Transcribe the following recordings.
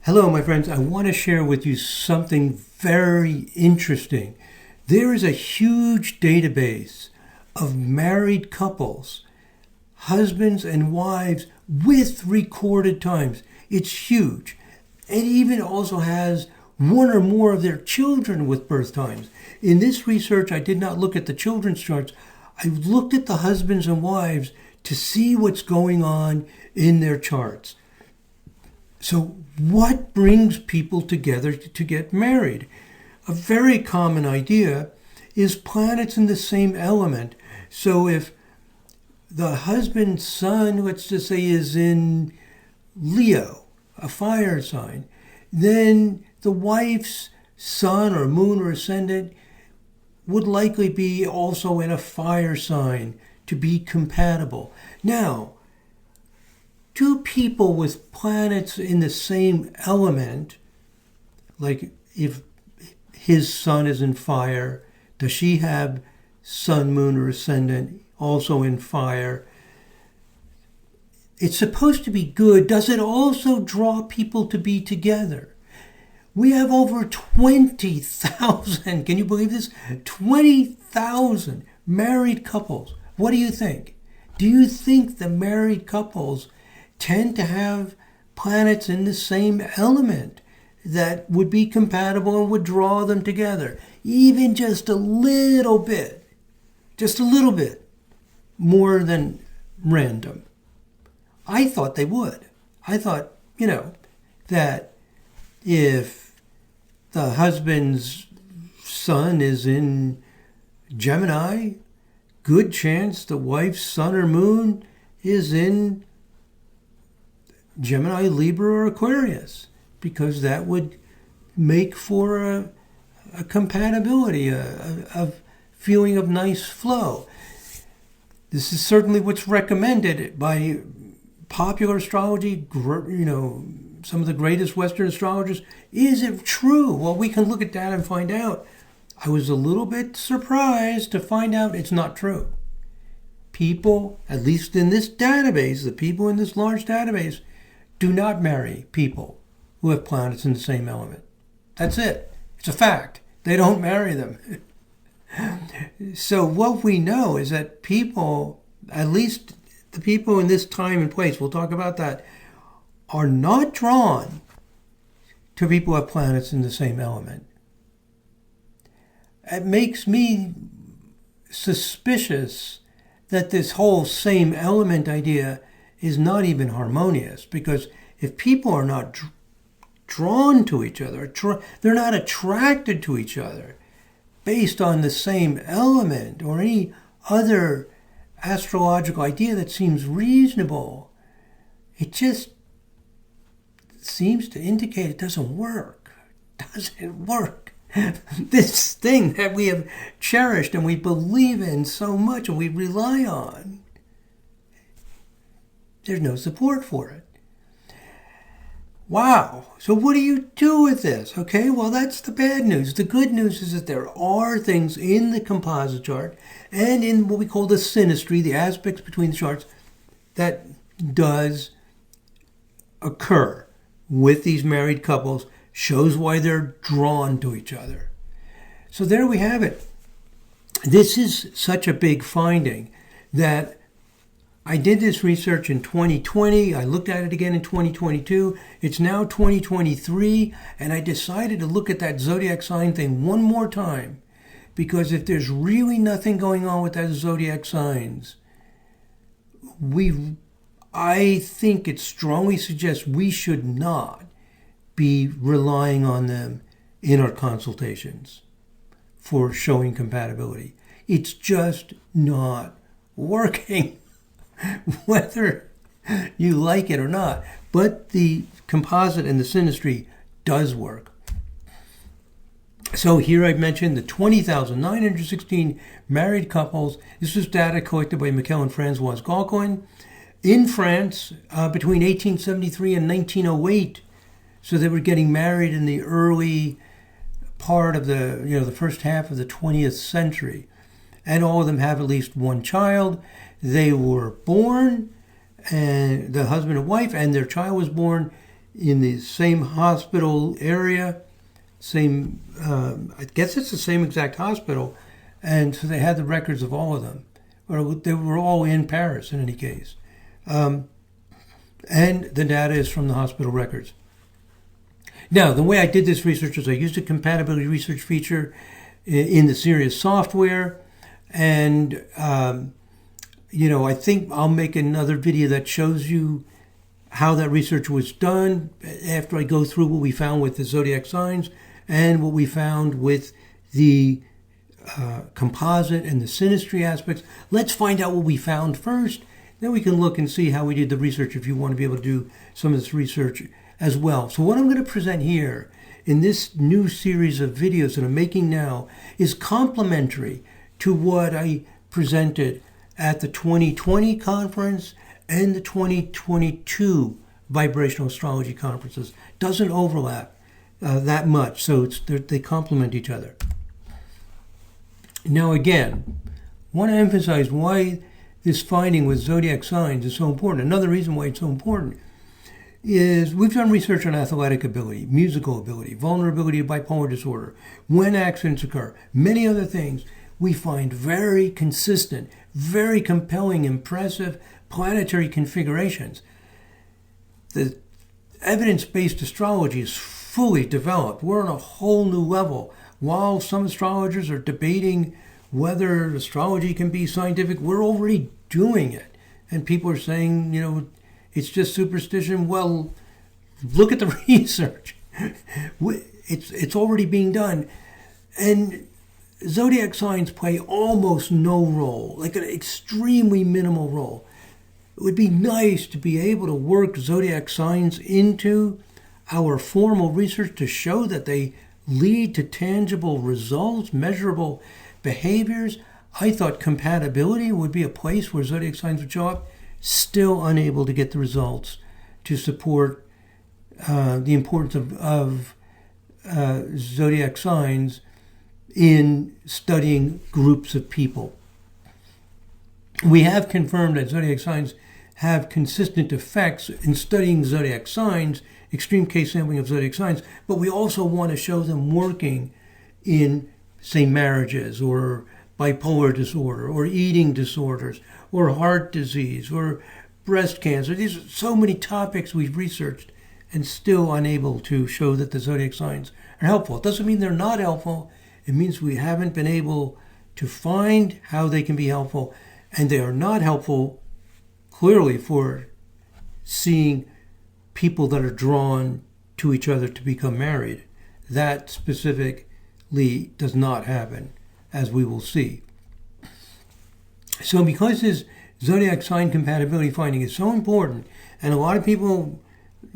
Hello, my friends. I want to share with you something very interesting. There is a huge database of married couples, husbands and wives, with recorded times. It's huge. It even also has one or more of their children with birth times. In this research, I did not look at the children's charts. I looked at the husbands and wives to see what's going on in their charts. So what brings people together to get married? A very common idea is planets in the same element. So if the husband's sun, let's just say, is in Leo, a fire sign, then the wife's sun or moon or ascendant would likely be also in a fire sign to be compatible. Now, two people with planets in the same element, like if his sun is in fire, does she have sun, moon, or ascendant also in fire? It's supposed to be good. Does it also draw people to be together? We have over 20,000, can you believe this? 20,000 married couples. What do you think? Do you think the married couples tend to have planets in the same element that would be compatible and would draw them together? Even just a little bit more than random. I thought they would. I thought, that if the husband's sun is in Gemini, good chance the wife's sun or moon is in Gemini, Libra, or Aquarius, because that would make for a compatibility, a feeling of nice flow. This is certainly what's recommended by popular astrology, some of the greatest Western astrologers. Is it true? Well, we can look at that and find out. I was a little bit surprised to find out it's not true. People, at least in this database, the people in this large database, do not marry people who have planets in the same element. That's it. It's a fact. They don't marry them. So what we know is that people, at least the people in this time and place, we'll talk about that, are not drawn to people who have planets in the same element. It makes me suspicious that this whole same element idea is not even harmonious, because if people are not drawn to each other, they're not attracted to each other based on the same element or any other astrological idea that seems reasonable, it just seems to indicate it doesn't work. Doesn't work. This thing that we have cherished and we believe in so much and we rely on, there's no support for it. Wow. So what do you do with this? Okay, well, that's the bad news. The good news is that there are things in the composite chart and in what we call the synastry, the aspects between the charts, that does occur with these married couples, shows why they're drawn to each other. So there we have it. This is such a big finding that I did this research in 2020. I looked at it again in 2022. It's now 2023, and I decided to look at that zodiac sign thing one more time, because if there's really nothing going on with that zodiac signs, I think it strongly suggests we should not be relying on them in our consultations for showing compatibility. It's just not working. Whether you like it or not. But the composite and the synastry does work. So here I've mentioned the 20,916 married couples. This was data collected by Mikel and Françoise Gauquelin in France between 1873 and 1908. So they were getting married in the early part of the first half of the 20th century. And all of them have at least one child. They were born, and the husband and wife, and their child was born in the same hospital area, same, I guess it's the same exact hospital, and so they had the records of all of them. Or they were all in Paris in any case. And the data is from the hospital records. Now, the way I did this research is I used a compatibility research feature in the Sirius software. And, I think I'll make another video that shows you how that research was done after I go through what we found with the zodiac signs and what we found with the composite and the synastry aspects. Let's find out what we found first. Then we can look and see how we did the research if you want to be able to do some of this research as well. So what I'm going to present here in this new series of videos that I'm making now is complementary to what I presented at the 2020 conference and the 2022 Vibrational Astrology conferences. Doesn't overlap that much, so they complement each other. Now again, I want to emphasize why this finding with zodiac signs is so important. Another reason why it's so important is we've done research on athletic ability, musical ability, vulnerability to bipolar disorder, when accidents occur, many other things. We find very consistent, very compelling, impressive planetary configurations. The evidence-based astrology is fully developed. We're on a whole new level. While some astrologers are debating whether astrology can be scientific, we're already doing it. And people are saying, it's just superstition. Well, look at the research. It's already being done. And zodiac signs play almost no role, like an extremely minimal role. It would be nice to be able to work zodiac signs into our formal research to show that they lead to tangible results, measurable behaviors. I thought compatibility would be a place where zodiac signs would show up, still unable to get the results to support the importance of zodiac signs in studying groups of people. We have confirmed that zodiac signs have consistent effects in studying zodiac signs, extreme case sampling of zodiac signs, but we also want to show them working in, say, marriages or bipolar disorder or eating disorders or heart disease or breast cancer. These are so many topics we've researched and still unable to show that the zodiac signs are helpful. It doesn't mean they're not helpful. It means we haven't been able to find how they can be helpful, and they are not helpful clearly for seeing people that are drawn to each other to become married. That specifically does not happen, as we will see. So because this zodiac sign compatibility finding is so important, and a lot of people,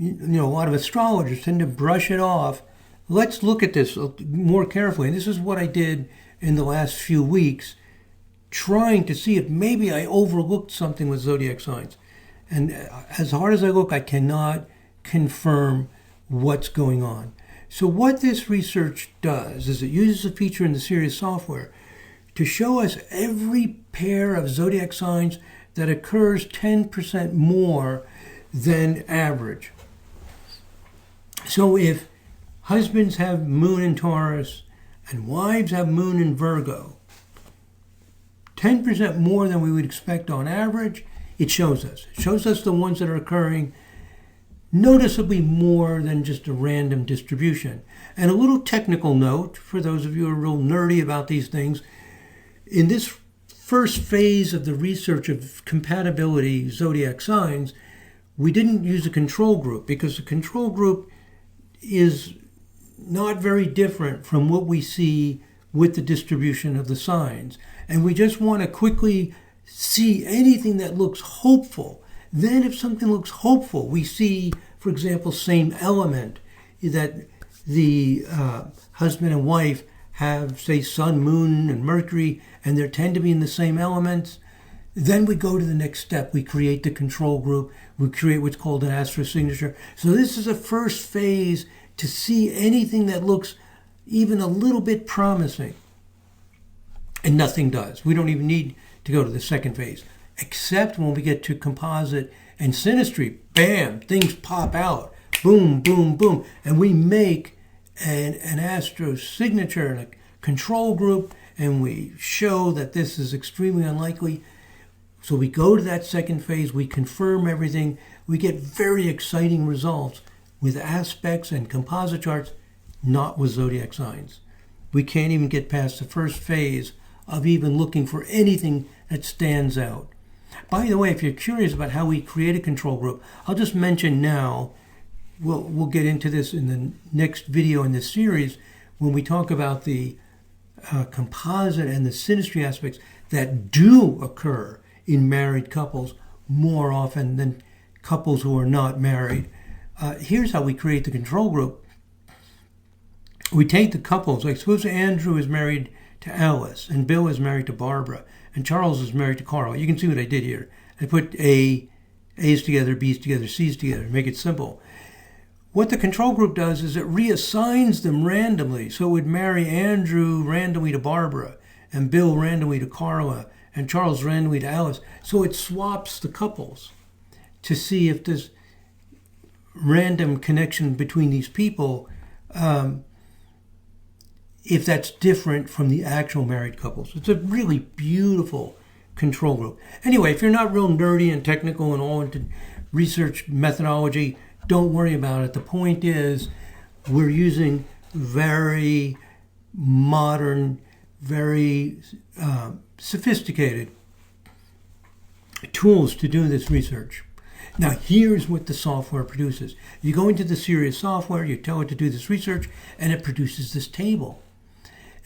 a lot of astrologers tend to brush it off, let's look at this more carefully. And this is what I did in the last few weeks, trying to see if maybe I overlooked something with zodiac signs. And as hard as I look, I cannot confirm what's going on. So what this research does is it uses a feature in the Sirius software to show us every pair of zodiac signs that occurs 10% more than average. So if husbands have moon in Taurus and wives have moon in Virgo, 10% more than we would expect on average, it shows us. It shows us the ones that are occurring noticeably more than just a random distribution. And a little technical note for those of you who are real nerdy about these things. In this first phase of the research of compatibility zodiac signs, we didn't use a control group because the control group is not very different from what we see with the distribution of the signs. And we just want to quickly see anything that looks hopeful. Then if something looks hopeful, we see, for example, same element, that the husband and wife have, say, sun, moon, and Mercury, and they tend to be in the same elements. Then we go to the next step. We create the control group. We create what's called an astro signature. So this is a first phase to see anything that looks even a little bit promising. And nothing does. We don't even need to go to the second phase. Except when we get to composite and synastry, bam, things pop out. boom, boom, boom. And we make an astro signature and a control group, and we show that this is extremely unlikely. So we go to that second phase, we confirm everything, we get very exciting results with aspects and composite charts, not with zodiac signs. We can't even get past the first phase of even looking for anything that stands out. By the way, if you're curious about how we create a control group, I'll just mention now, we'll get into this in the next video in this series when we talk about the composite and the synastry aspects that do occur in married couples more often than couples who are not married. Here's how we create the control group. We take the couples, like suppose Andrew is married to Alice, and Bill is married to Barbara, and Charles is married to Carl. You can see what I Did here. I put A's together, B's together, C's together, make it simple. What the control group does is it reassigns them randomly. So it would marry Andrew randomly to Barbara, and Bill randomly to Carla, and Charles randomly to Alice. So it swaps the couples to see if this random connection between these people, if that's different from the actual married couples. It's a really beautiful control group. Anyway, if you're not real nerdy and technical and all into research methodology, don't worry about it. The point is, we're using very modern, very sophisticated tools to do this research. Now, here's what the software produces. You go into the Sirius software, you tell it to do this research, and it produces this table.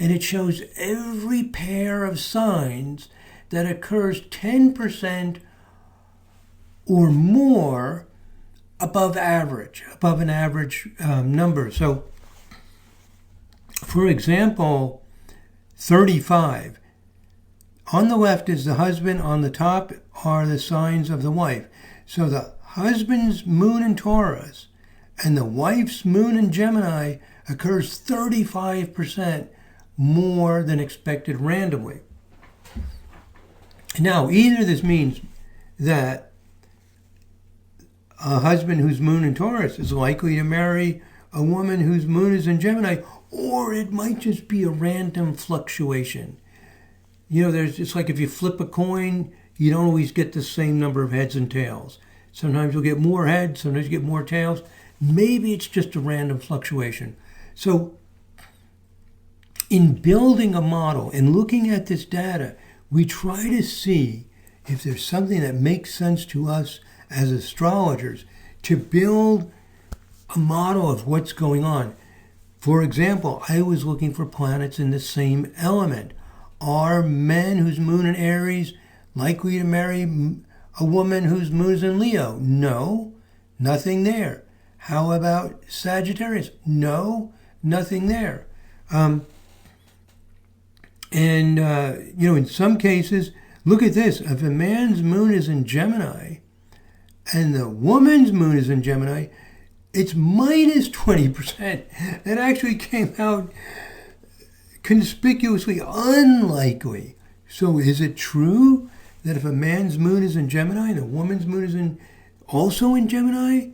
And it shows every pair of signs that occurs 10% or more above an average number. So, for example, 35. On the left is the husband, on the top are the signs of the wife. So the husband's moon in Taurus and the wife's moon in Gemini occurs 35% more than expected randomly. Now, either this means that a husband whose moon in Taurus is likely to marry a woman whose moon is in Gemini, or it might just be a random fluctuation. You know, it's like if you flip a coin, you don't always get the same number of heads and tails. Sometimes you'll get more heads, sometimes you get more tails. Maybe it's just a random fluctuation. So in building a model and looking at this data, we try to see if there's something that makes sense to us as astrologers to build a model of what's going on. For example, I was looking for planets in the same element. Are men whose moon in Aries likely to marry a woman whose moon is in Leo? No, nothing there. How about Sagittarius? No, nothing there. In some cases, look at this. If a man's moon is in Gemini and the woman's moon is in Gemini, it's minus 20%. That actually came out conspicuously unlikely. So is it true that if a man's moon is in Gemini and a woman's moon is also in Gemini,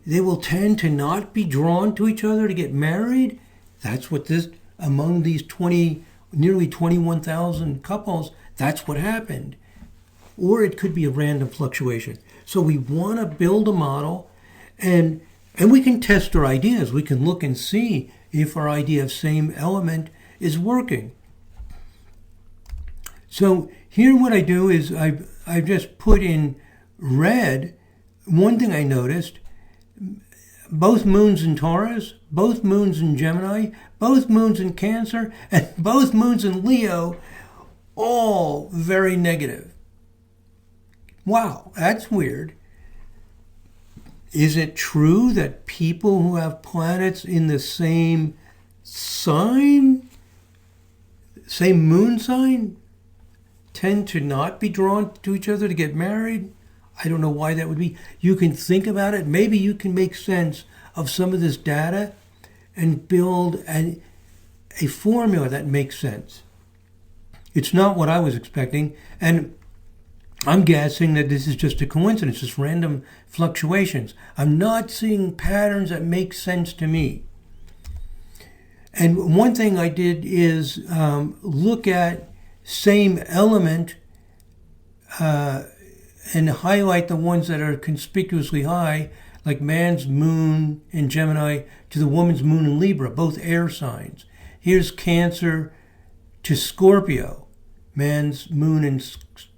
they will tend to not be drawn to each other to get married? That's what among these nearly 21,000 couples, that's what happened. Or it could be a random fluctuation. So we want to build a model, and we can test our ideas. We can look and see if our idea of same element is working. So here what I do is I've just put in red. One thing I noticed, both moons in Taurus, both moons in Gemini, both moons in Cancer, and both moons in Leo, all very negative. Wow, that's weird. Is it true that people who have planets in the same sign, same moon sign, tend to not be drawn to each other to get married? I don't know why that would be. You can think about it. Maybe you can make sense of some of this data and build a formula that makes sense. It's not what I was expecting. And I'm guessing that this is just a coincidence, just random fluctuations. I'm not seeing patterns that make sense to me. And one thing I did is look at same element and highlight the ones that are conspicuously high, like man's moon in Gemini to the woman's moon in Libra, both air signs. Here's Cancer to Scorpio, man's moon in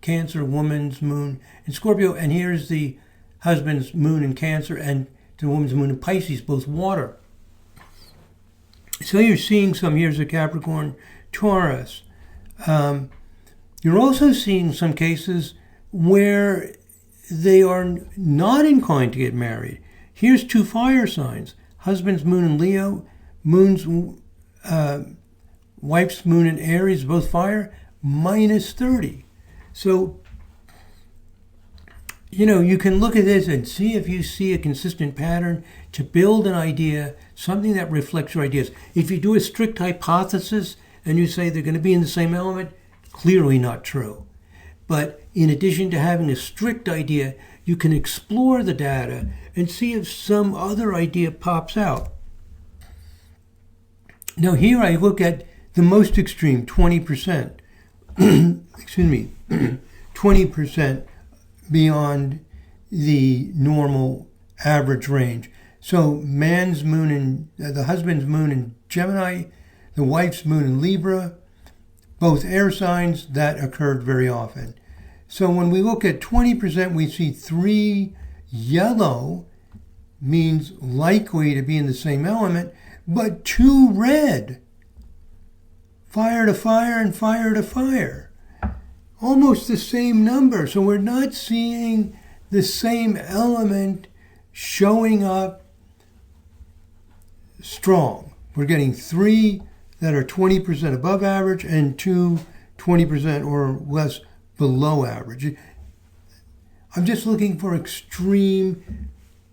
Cancer, woman's moon in Scorpio, and here's the husband's moon in Cancer and the woman's moon in Pisces, both water. So you're seeing some, here's a Capricorn, Taurus. You're also seeing some cases where they are not inclined to get married. Here's two fire signs. Husband's moon in Leo, wife's moon in Aries, both fire, -30. So, you can look at this and see if you see a consistent pattern to build an idea, something that reflects your ideas. If you do a strict hypothesis and you say they're going to be in the same element, clearly not true. But in addition to having a strict idea, you can explore the data and see if some other idea pops out. Now here I look at the most extreme, 20%. 20% beyond the normal average range. So man's moon in, the husband's moon in Gemini, the wife's moon in Libra, both air signs, that occurred very often. So when we look at 20%, we see 3 yellow, means likely to be in the same element, but 2 red. Fire to fire and fire to fire. Almost the same number. So we're not seeing the same element showing up strong. We're getting 3 that are 20% above average and 2 20% or less below average. I'm just looking for extreme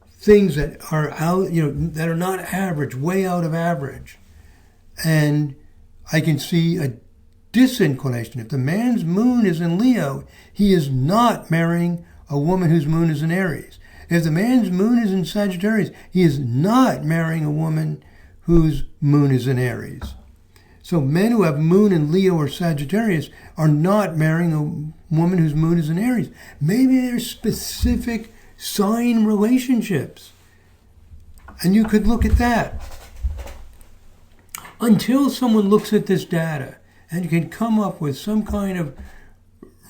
things that are out, that are not average, way out of average. And I can see a disinclination. If the man's moon is in Leo, he is not marrying a woman whose moon is in Aries. If the man's moon is in Sagittarius, he is not marrying a woman whose moon is in Aries. So men who have moon in Leo or Sagittarius are not marrying a woman whose moon is in Aries. Maybe there's specific sign relationships. And you could look at that. Until someone looks at this data and can come up with some kind of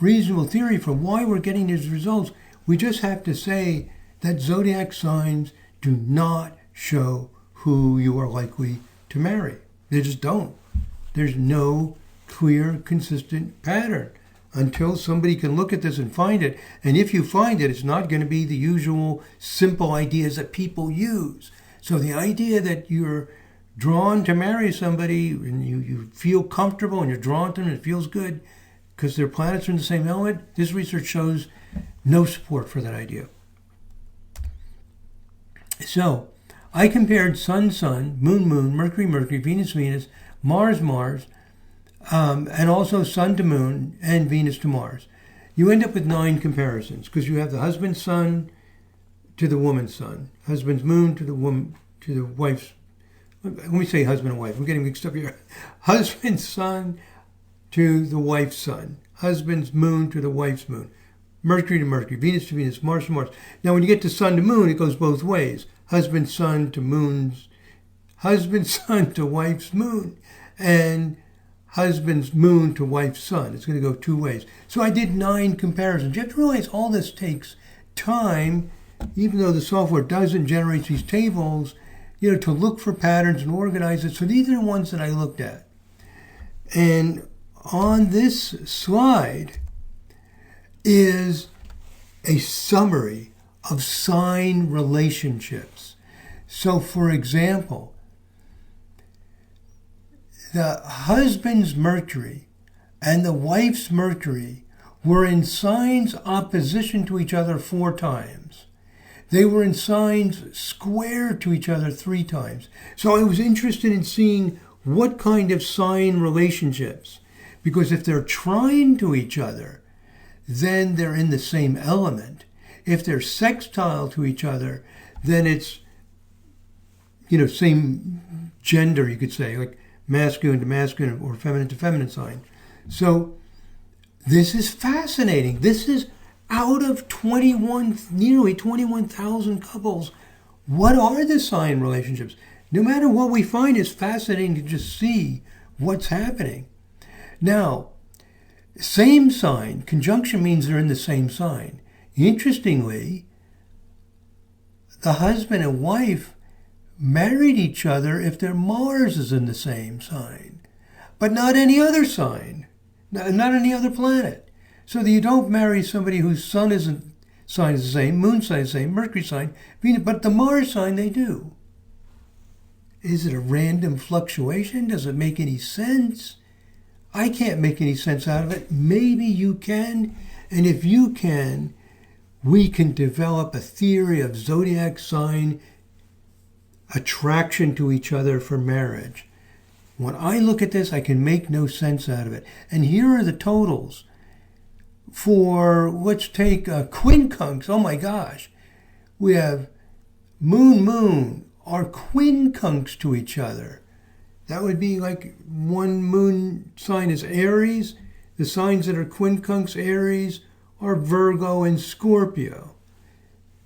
reasonable theory for why we're getting these results, we just have to say that zodiac signs do not show who you are likely to marry. They just don't. There's no clear, consistent pattern until somebody can look at this and find it. And if you find it, it's not going to be the usual simple ideas that people use. So the idea that you're drawn to marry somebody and you feel comfortable and you're drawn to them and it feels good because their planets are in the same element, this research shows no support for that idea. So I compared Sun, Moon, Mercury, Venus, Mars, and also Sun to Moon and Venus to Mars. You end up with 9 comparisons because you have the husband's Sun to the woman's Sun, husband's Moon to the wife's. Let me say husband and wife. I'm getting mixed up here. Husband's Sun to the wife's Sun, husband's Moon to the wife's Moon, Mercury to Mercury, Venus to Venus, Mars to Mars. Now, when you get to Sun to Moon, it goes both ways. Husband's Sun to Moon's, husband's Sun to wife's Moon, and husband's Moon to wife's Sun. It's going to go 2 ways. So I did 9 comparisons. You have to realize all this takes time, even though the software doesn't generate these tables, to look for patterns and organize it. So these are the ones that I looked at. And on this slide is a summary of sign relationships. So, for example, the husband's Mercury and the wife's Mercury were in signs opposition to each other 4 times. They were in signs square to each other 3 times. So I was interested in seeing what kind of sign relationships, because if they're trine to each other, then they're in the same element. If they're sextile to each other, then it's, same gender, you could say, like masculine to masculine or feminine to feminine sign. So this is fascinating. This is out of nearly 21,000 couples. What are the sign relationships? No matter what we find, it's fascinating to just see what's happening. Now, same sign, conjunction means they're in the same sign. Interestingly, the husband and wife married each other if their Mars is in the same sign, but not any other sign, not any other planet. So that you don't marry somebody whose sun sign is the same, moon sign is the same, Mercury sign, Venus, but the Mars sign they do. Is it a random fluctuation? Does it make any sense? I can't make any sense out of it. Maybe you can, and if you can, we can develop a theory of zodiac sign attraction to each other for marriage. When I look at this, I can make no sense out of it. And here are the totals for, let's take quincunx. Oh my gosh. We have moon are quincunx to each other. That would be like one moon sign is Aries. The signs that are quincunx Aries are Virgo and Scorpio.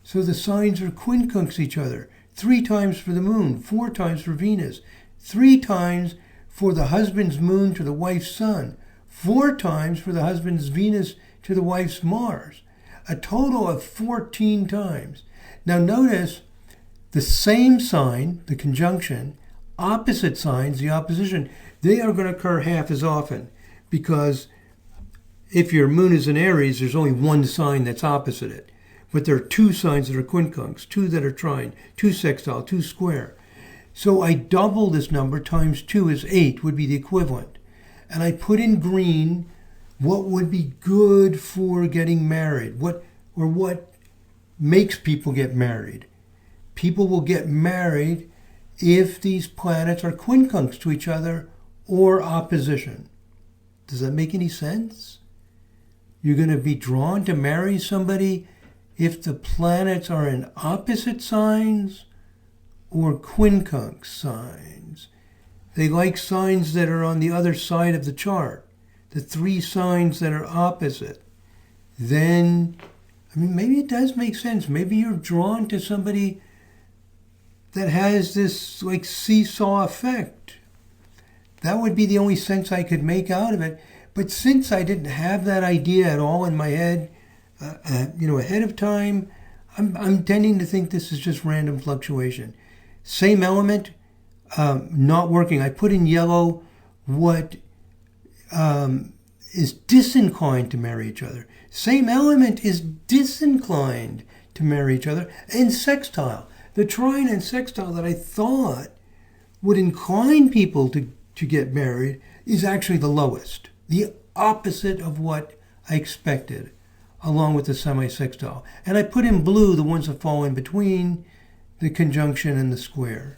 So the signs are quincunx each other. 3 times for the moon, 4 times for Venus, 3 times for the husband's moon to the wife's sun, 4 times for the husband's Venus to the wife's Mars. A total of 14 times. Now notice the same sign, the conjunction, opposite signs, the opposition, they are going to occur half as often, because if your moon is in Aries, there's only one sign that's opposite it. But there are 2 signs that are quincunx, 2 that are trine, 2 sextile, 2 square. So I double this number times 2 is 8 would be the equivalent. And I put in green what would be good for getting married, what makes people get married. People will get married if these planets are quincunx to each other or opposition. Does that make any sense? You're going to be drawn to marry somebody if the planets are in opposite signs or quincunx signs. They like signs that are on the other side of the chart, the 3 signs that are opposite. Then, maybe it does make sense. Maybe you're drawn to somebody that has this like seesaw effect. That would be the only sense I could make out of it. But since I didn't have that idea at all in my head, ahead of time, I'm tending to think this is just random fluctuation. Same element, not working. I put in yellow what is disinclined to marry each other. Same element is disinclined to marry each other, and sextile. The trine and sextile that I thought would incline people to get married is actually the lowest, the opposite of what I expected, along with the semi-sextile. And I put in blue the ones that fall in between the conjunction and the square.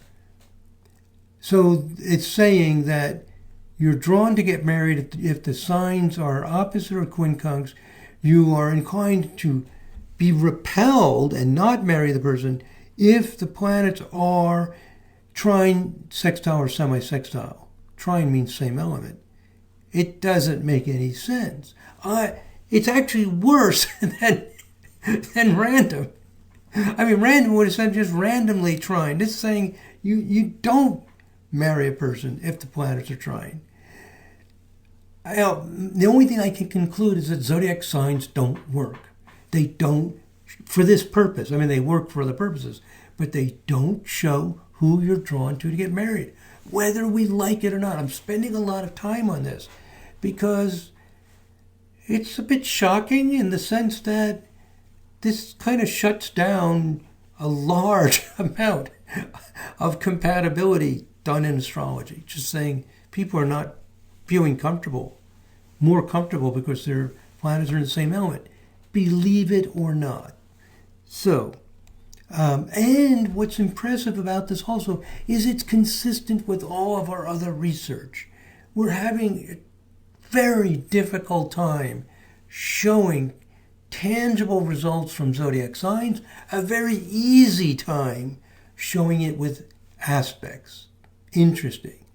So it's saying that you're drawn to get married if the signs are opposite or quincunx. You are inclined to be repelled and not marry the person if the planets are trine, sextile, or semi-sextile. Trine means same element. It doesn't make any sense. It's actually worse than random. Random would have said just randomly trine. This is saying you don't marry a person if the planets are trine. The only thing I can conclude is that zodiac signs don't work. They don't, for this purpose. They work for other purposes, but they don't show who you're drawn to get married, whether we like it or not. I'm spending a lot of time on this because it's a bit shocking in the sense that this kind of shuts down a large amount of compatibility done in astrology. Just saying people are not feeling more comfortable because their planets are in the same element. Believe it or not. So, and what's impressive about this also is it's consistent with all of our other research. We're having a very difficult time showing tangible results from zodiac signs, a very easy time showing it with aspects. Interesting.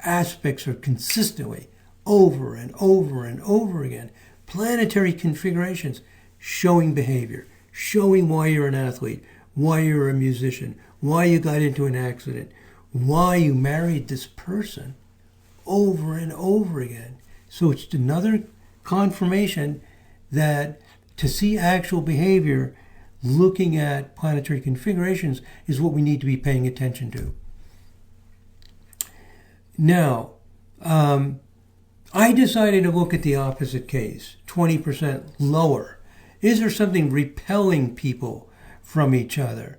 Aspects are consistently over and over and over again. Planetary configurations showing behavior, showing why you're an athlete, why you're a musician, why you got into an accident, why you married this person over and over again. So it's another confirmation that to see actual behavior, looking at planetary configurations is what we need to be paying attention to. Now, I decided to look at the opposite case, 20% lower. Is there something repelling people from each other?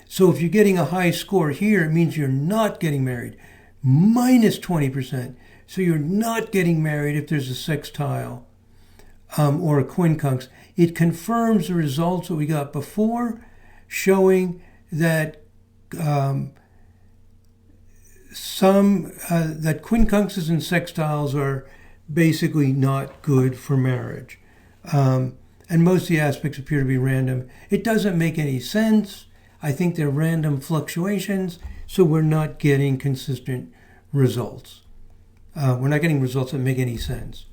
So if you're getting a high score here, it means you're not getting married. Minus 20%. So you're not getting married if there's a sextile or a quincunx. It confirms the results that we got before, showing that that quincunxes and sextiles are basically not good for marriage. And most of the aspects appear to be random. It doesn't make any sense. I think they're random fluctuations, so we're not getting consistent results. We're not getting results that make any sense.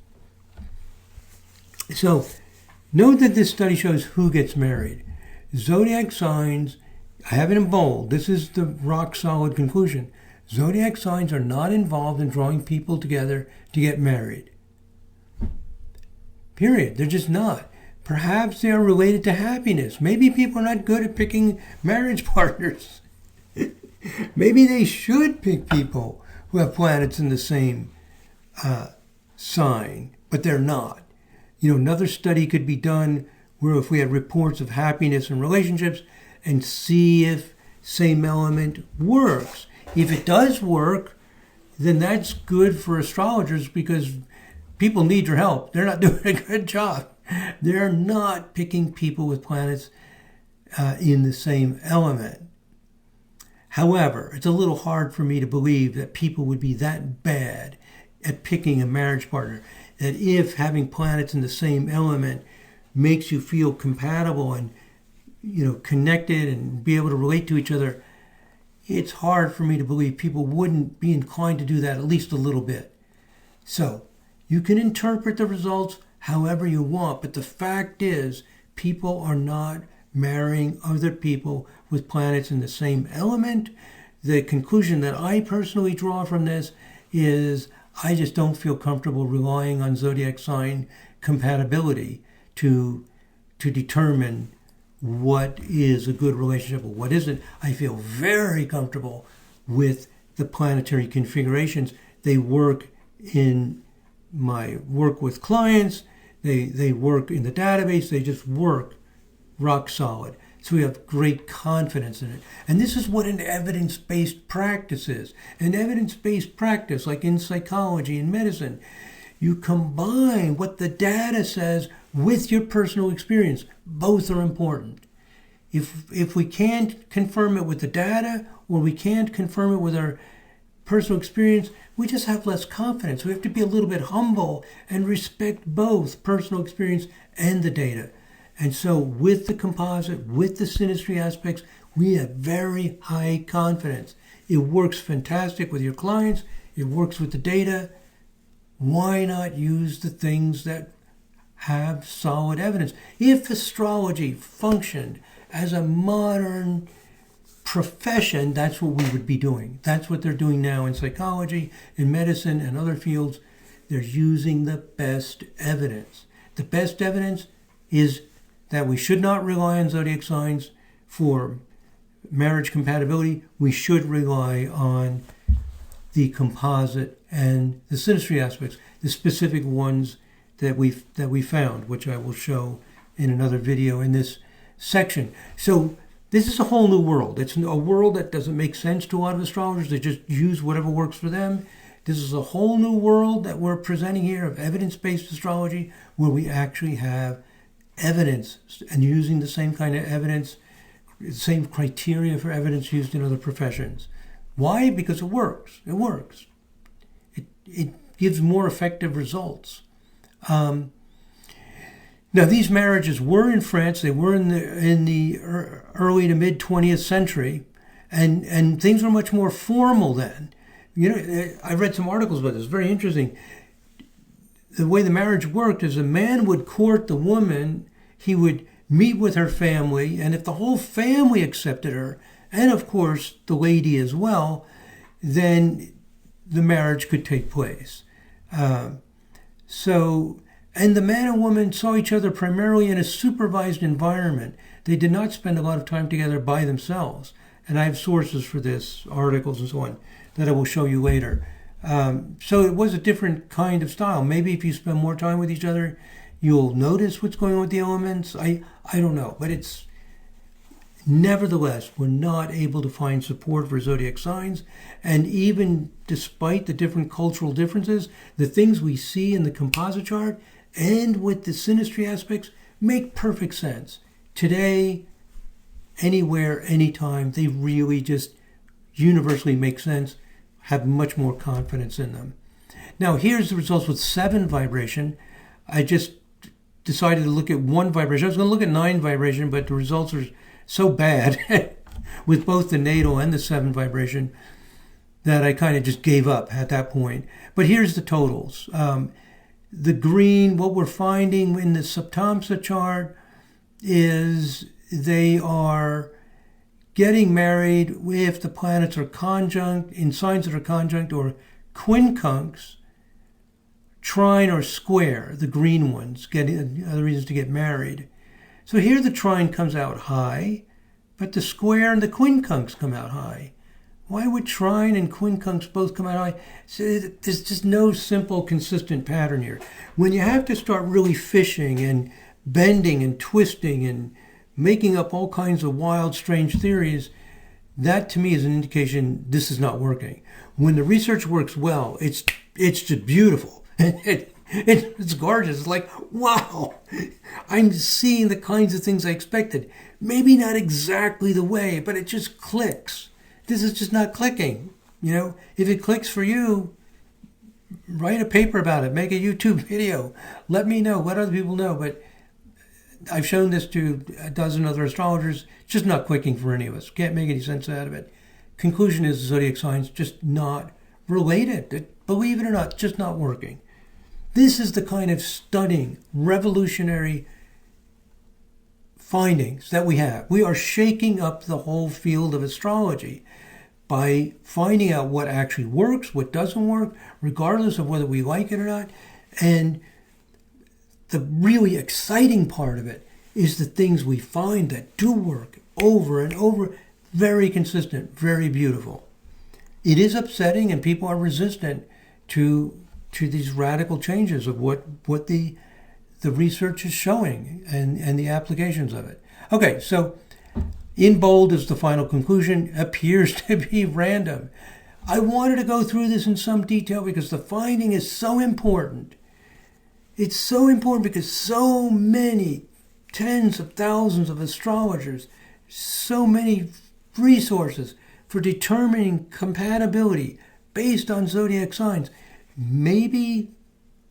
So note that this study shows who gets married. Zodiac signs, I have it in bold. This is the rock solid conclusion. Zodiac signs are not involved in drawing people together to get married. Period. They're just not. Perhaps they are related to happiness. Maybe people are not good at picking marriage partners. Maybe they should pick people who have planets in the same sign, but they're not. Another study could be done where if we had reports of happiness in relationships and see if same element works. If it does work, then that's good for astrologers because people need your help. They're not doing a good job. They're not picking people with planets in the same element. However, it's a little hard for me to believe that people would be that bad at picking a marriage partner, that if having planets in the same element makes you feel compatible and connected and be able to relate to each other, it's hard for me to believe people wouldn't be inclined to do that at least a little bit. So you can interpret the results however you want, but the fact is people are not marrying other people with planets in the same element. The conclusion that I personally draw from this is I just don't feel comfortable relying on zodiac sign compatibility to determine what is a good relationship or what isn't. I feel very comfortable with the planetary configurations. They work in my work with clients. They work in the database. They just work rock solid. So we have great confidence in it. And this is what an evidence-based practice is. An evidence-based practice, like in psychology and medicine, you combine what the data says with your personal experience. Both are important. If we can't confirm it with the data, or we can't confirm it with our personal experience, we just have less confidence. We have to be a little bit humble and respect both personal experience and the data. And so with the composite, with the synastry aspects, we have very high confidence. It works fantastic with your clients. It works with the data. Why not use the things that have solid evidence? If astrology functioned as a modern profession, that's what we would be doing. That's what they're doing now in psychology, in medicine, and other fields. They're using the best evidence. The best evidence is that we should not rely on zodiac signs for marriage compatibility. We should rely on the composite and the synastry aspects, the specific ones that we found, which I will show in another video in this section. So this is a whole new world. It's a world that doesn't make sense to a lot of astrologers. They just use whatever works for them. This is a whole new world that we're presenting here of evidence-based astrology, where we actually have evidence and using the same kind of evidence, the same criteria for evidence used in other professions. Why? Because it works. It works. It gives more effective results. Now, these marriages were in France. They were in the early to mid 20th century, and things were much more formal then. I read some articles about this. Very interesting. The way the marriage worked is a man would court the woman. He would meet with her family, and if the whole family accepted her, and of course the lady as well, then the marriage could take place. And the man and woman saw each other primarily in a supervised environment. They did not spend a lot of time together by themselves. And I have sources for this, articles and so on, that I will show you later. So it was a different kind of style. Maybe if you spend more time with each other, you'll notice what's going on with the elements. I don't know. But it's, nevertheless, we're not able to find support for zodiac signs. And even despite the different cultural differences, the things we see in the composite chart and with the synastry aspects make perfect sense. Today, anywhere, anytime, they really just universally make sense, have much more confidence in them. Now, here's the results with 7 vibration. I just decided to look at 1 vibration. I was going to look at 9 vibration, but the results are so bad with both the natal and the 7 vibration that I kind of just gave up at that point. But here's the totals. The green, what we're finding in the Saptamsa chart is they are getting married if the planets are conjunct, in signs that are conjunct or quincunx, trine or square, the green ones, getting other reasons to get married. So here the trine comes out high, but the square and the quincunx come out high. Why would trine and quincunx both come out high? So there's just no simple, consistent pattern here. When you have to start really fishing and bending and twisting and making up all kinds of wild, strange theories, that to me is an indication this is not working. When the research works well, it's just beautiful. It's gorgeous. It's like, wow, I'm seeing the kinds of things I expected. Maybe not exactly the way, but it just clicks. This is just not clicking. If it clicks for you, write a paper about it, make a YouTube video, let me know, let other people know. But I've shown this to a dozen other astrologers. It's just not clicking for any of us. Can't make any sense out of it. Conclusion is the zodiac signs just not related. Believe it or not, just not working. This is the kind of stunning, revolutionary findings that we have. We are shaking up the whole field of astrology by finding out what actually works, what doesn't work, regardless of whether we like it or not. And the really exciting part of it is the things we find that do work over and over, very consistent, very beautiful. It is upsetting, and people are resistant to these radical changes of what the research is showing and the applications of it. Okay, so in bold is the final conclusion, appears to be random. I wanted to go through this in some detail because the finding is so important. It's so important because so many tens of thousands of astrologers, so many resources for determining compatibility based on zodiac signs. Maybe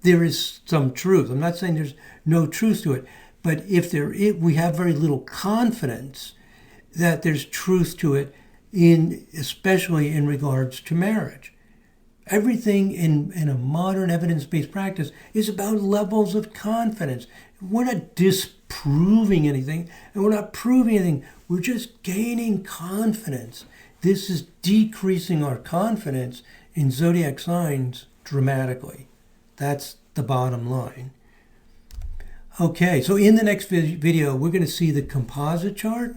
there is some truth. I'm not saying there's no truth to it, but if we have very little confidence that there's truth to it, especially in regards to marriage. Everything in a modern evidence-based practice is about levels of confidence. We're not disproving anything, and we're not proving anything. We're just gaining confidence. This is decreasing our confidence in zodiac signs dramatically. That's the bottom line. Okay, so in the next video, we're going to see the composite chart,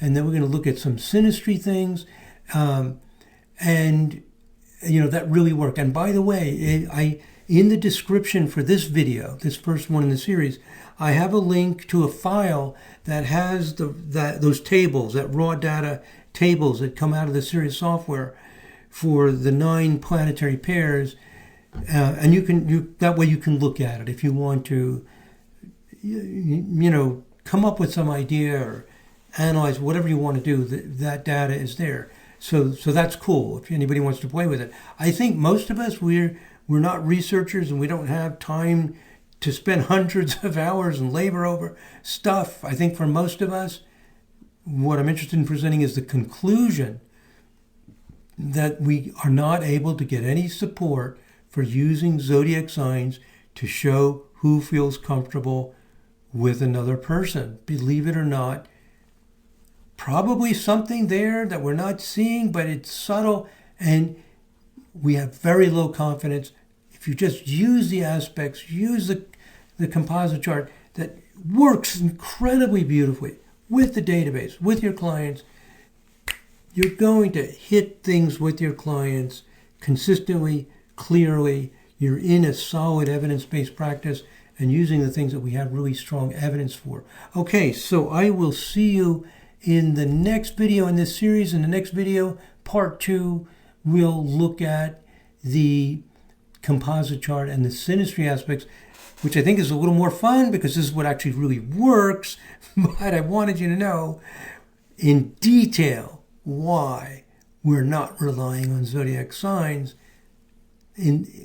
and then we're going to look at some synastry things, and that really work. And by the way, in the description for this video, this first one in the series, I have a link to a file that has those tables, that raw data tables that come out of the Sirius software for the 9 planetary pairs, and that way you can look at it if you want to, come up with some idea or analyze whatever you want to do. That data is there. So that's cool if anybody wants to play with it. I think most of us, we're not researchers and we don't have time to spend hundreds of hours and labor over stuff. I think for most of us, what I'm interested in presenting is the conclusion that we are not able to get any support for using zodiac signs to show who feels comfortable with another person. Believe it or not, probably something there that we're not seeing, but it's subtle, and we have very low confidence. If you just use the aspects, use the composite chart that works incredibly beautifully with the database, with your clients, you're going to hit things with your clients consistently, clearly. You're in a solid evidence-based practice and using the things that we have really strong evidence for. Okay, so I will see you in the next video in this series. In the next video, part 2, we'll look at the composite chart and the synastry aspects, which I think is a little more fun because this is what actually really works. But I wanted you to know in detail why we're not relying on zodiac signs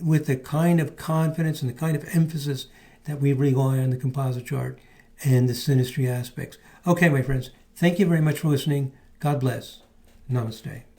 with the kind of confidence and the kind of emphasis that we rely on the composite chart and the synastry aspects. Okay, my friends, thank you very much for listening. God bless. Namaste.